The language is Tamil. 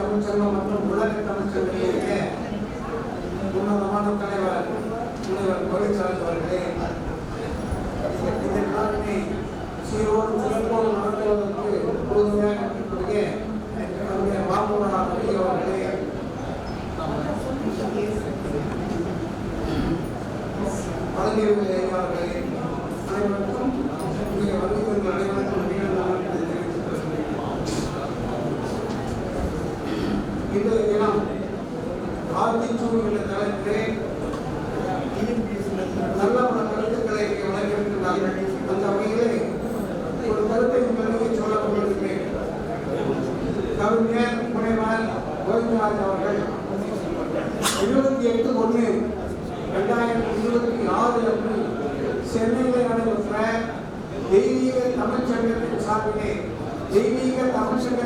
தமிழ்ச்சங்கம் மற்றும் உலக தமிழ்ச்சங்கத்திற்கு உன்னதமான தலைவர் முனைவர் கோவிந்தராஜ் அவர்களே, இந்த நாளினை சீரோடு சிறப்போடு நடத்துவதற்கு உறுதுணையாக இருக்கக்கூடிய நம்முடைய மாமூலா ரவி அவர்களே, பழனிவேல் அவர்களே, அனைவருக்கும் இங்கே வருகிறவர்கள் அனைவருக்கும் இன்றைய தினம் ஆத்திச்சூர் என்ற தலைப்பிலே நல்ல பல கருத்துக்களை வழங்கியிருக்கிறார்கள். அந்த வகையிலே ஒரு கருத்தை உங்களுக்கு சொல்ல கொண்டிருக்கிறேன். கவிஞர் முனைவர் கோவிந்தராஜ் அவர்கள் 28/1/2026 அன்று சென்னையில் நடைபெற்ற தெய்வீக தமிழ்ச்சங்கத்தின் சார்பிலே தெய்வீக தமிழ்ச்சங்க